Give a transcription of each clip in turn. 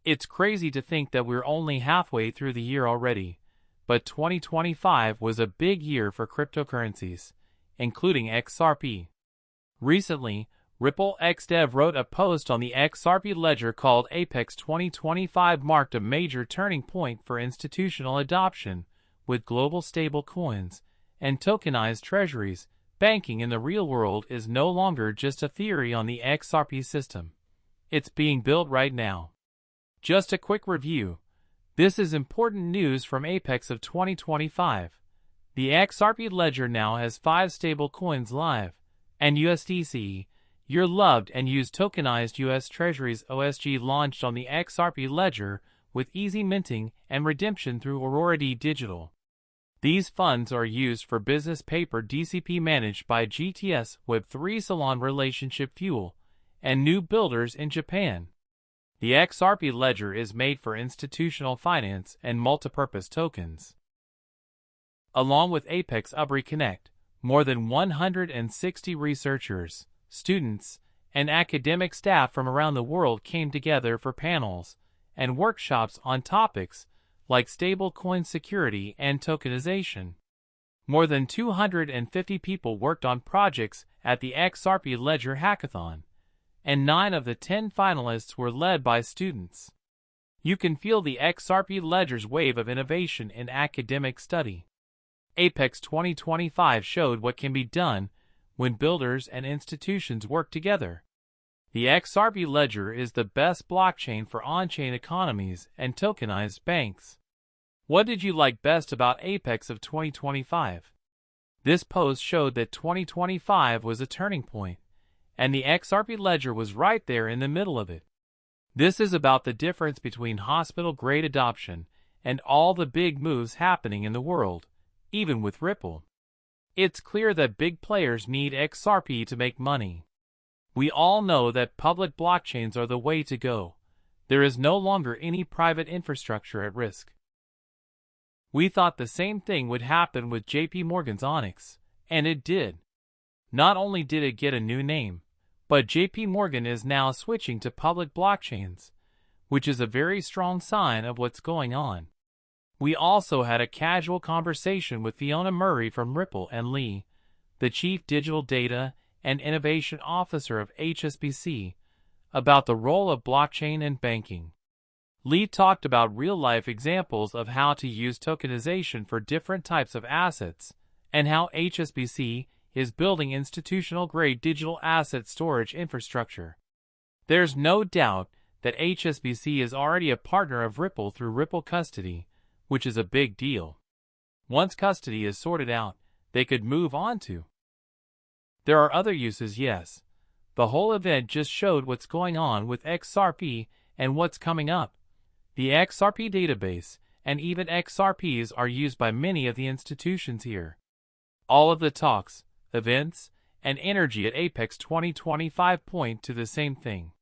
It's crazy to think that we're only halfway through the year already, but 2025 was a big year for cryptocurrencies, including XRP. Recently, Ripple XDev wrote a post on the XRP ledger called Apex 2025 marked a major turning point for institutional adoption, with global stable coins and tokenized treasuries. Banking in the real world is no longer just a theory on the XRP system. It's being built right now. Just a quick review. This is important news from Apex of 2025. The XRP ledger now has 5 stable coins live, and USDC, your loved and used tokenized US Treasuries OSG, launched on the XRP ledger with easy minting and redemption through Aurora Digital. These funds are used for business paper DCP managed by GTS Web3 Salon Relationship Fuel and new builders in Japan. The XRP ledger is made for institutional finance and multipurpose tokens. Along with Apex Ubri Connect, more than 160 researchers, students, and academic staff from around the world came together for panels and workshops on topics like stablecoin security and tokenization. More than 250 people worked on projects at the XRP Ledger Hackathon, and 9 of the 10 finalists were led by students. You can feel the XRP Ledger's wave of innovation in academic study. Apex 2025 showed what can be done when builders and institutions work together. The XRP Ledger is the best blockchain for on-chain economies and tokenized banks. What did you like best about Apex of 2025? This post showed that 2025 was a turning point, and the XRP Ledger was right there in the middle of it. This is about the difference between hospital-grade adoption and all the big moves happening in the world, even with Ripple. It's clear that big players need XRP to make money. We all know that public blockchains are the way to go. There is no longer any private infrastructure at risk. We thought the same thing would happen with JP Morgan's Onyx, and it did. Not only did it get a new name, but JP Morgan is now switching to public blockchains, which is a very strong sign of what's going on. We also had a casual conversation with Fiona Murray from Ripple and Lee, the Chief Digital Data and Innovation Officer of HSBC, about the role of blockchain and banking. Lee talked about real-life examples of how to use tokenization for different types of assets, and how HSBC is building institutional-grade digital asset storage infrastructure. There's no doubt that HSBC is already a partner of Ripple through Ripple Custody, which is a big deal. Once custody is sorted out, they could move on to. There are other uses, yes. The whole event just showed what's going on with XRP and what's coming up. The XRP database and even XRPs are used by many of the institutions here. All of the talks, events, and energy at Apex 2025 point to the same thing.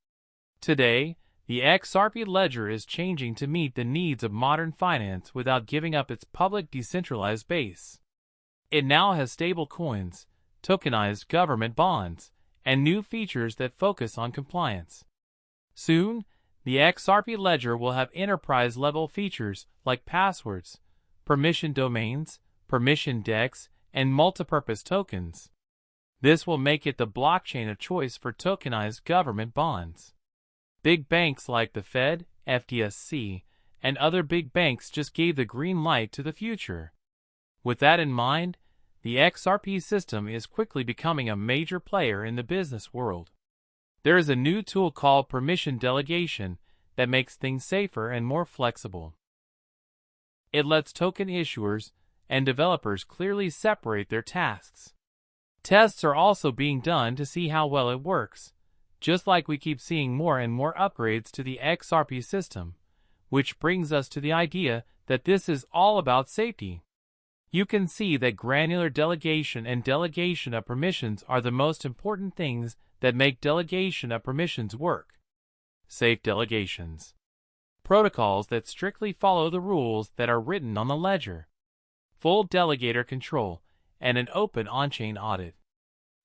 Today, the XRP ledger is changing to meet the needs of modern finance without giving up its public decentralized base. It now has stable coins, tokenized government bonds, and new features that focus on compliance. Soon, the XRP ledger will have enterprise-level features like passwords, permission domains, permission DEX, and multipurpose tokens. This will make it the blockchain of choice for tokenized government bonds. Big banks like the Fed, FDIC, and other big banks just gave the green light to the future. With that in mind, the XRP system is quickly becoming a major player in the business world. There is a new tool called permission delegation that makes things safer and more flexible. It lets token issuers and developers clearly separate their tasks. Tests are also being done to see how well it works, just like we keep seeing more and more upgrades to the XRP system, which brings us to the idea that this is all about safety. You can see that granular delegation and delegation of permissions are the most important things that make delegation of permissions work. Safe delegations. Protocols that strictly follow the rules that are written on the ledger. Full delegator control, and an open on-chain audit.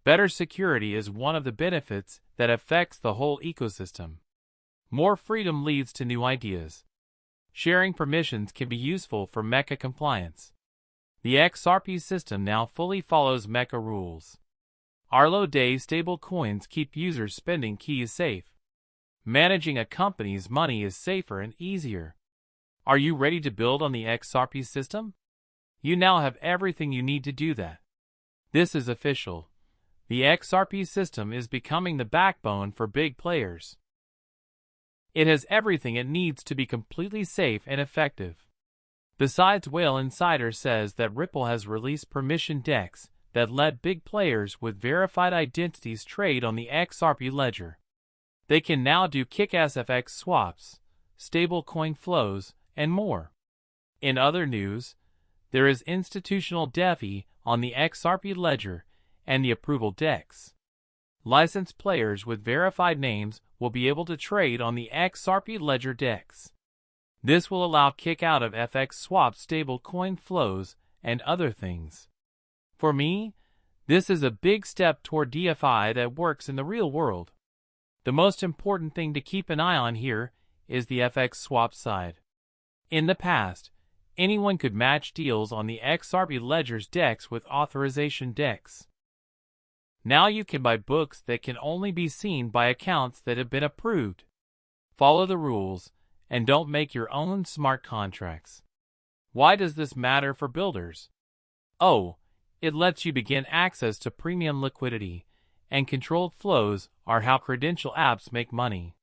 Better security is one of the benefits that affects the whole ecosystem. More freedom leads to new ideas. Sharing permissions can be useful for mecha compliance. The XRP system now fully follows mecha rules. Arlo-Day stablecoins keep users' spending keys safe. Managing a company's money is safer and easier. Are you ready to build on the XRP system? You now have everything you need to do that. This is official. The XRP system is becoming the backbone for big players. It has everything it needs to be completely safe and effective. Besides, Whale Insider says that Ripple has released permission DEX that let big players with verified identities trade on the XRP ledger. They can now do kick-ass FX swaps, stablecoin flows, and more. In other news, there is institutional DeFi on the XRP ledger and the approval DEX. Licensed players with verified names will be able to trade on the XRP ledger DEX. This will allow kick-out of FX swap stablecoin flows and other things. For me, this is a big step toward DeFi that works in the real world. The most important thing to keep an eye on here is the FX swap side. In the past, anyone could match deals on the XRP ledger's DEX with authorization DEX. Now you can buy books that can only be seen by accounts that have been approved. Follow the rules and don't make your own smart contracts. Why does this matter for builders? Oh, it lets you begin access to premium liquidity, and controlled flows are how credential apps make money.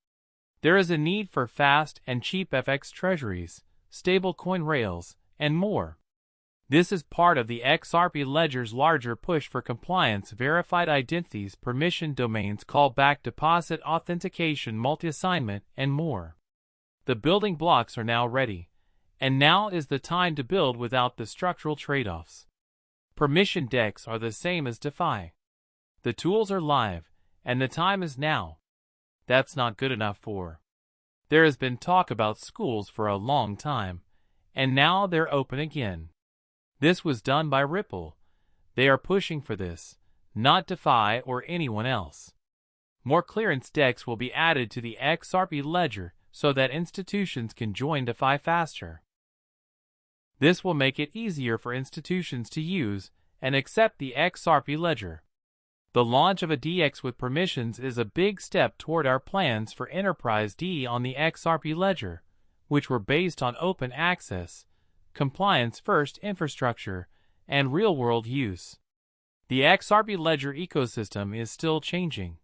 There is a need for fast and cheap FX treasuries, stablecoin rails, and more. This is part of the XRP ledger's larger push for compliance, verified identities, permission domains, callback deposit authentication, multi-assignment, and more. The building blocks are now ready, and now is the time to build without the structural trade-offs. Permission DEX are the same as DeFi. The tools are live, and the time is now. That's not good enough for. There has been talk about schools for a long time, and now they're open again. This was done by Ripple. They are pushing for this, not DeFi or anyone else. More clearance DEX will be added to the XRP ledger so that institutions can join DeFi faster. This will make it easier for institutions to use and accept the XRP ledger. The launch of a DEX with permissions is a big step toward our plans for Enterprise D on the XRP ledger, which were based on open access, compliance-first infrastructure, and real-world use. The XRP ledger ecosystem is still changing,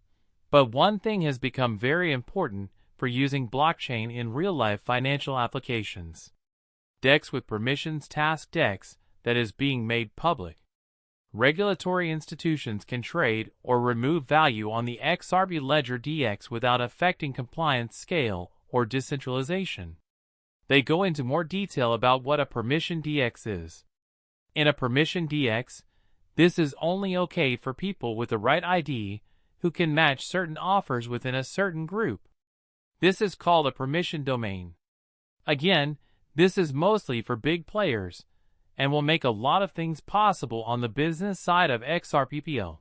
but one thing has become very important for using blockchain in real-life financial applications. DEX with permissions task DEX that is being made public. Regulatory institutions can trade or remove value on the XRP ledger DEX without affecting compliance, scale, or decentralization. They go into more detail about what a permission DEX is. In a permission DEX, this is only okay for people with the right ID who can match certain offers within a certain group. This is called a permission domain. Again, this is mostly for big players and will make a lot of things possible on the business side of XRPPL.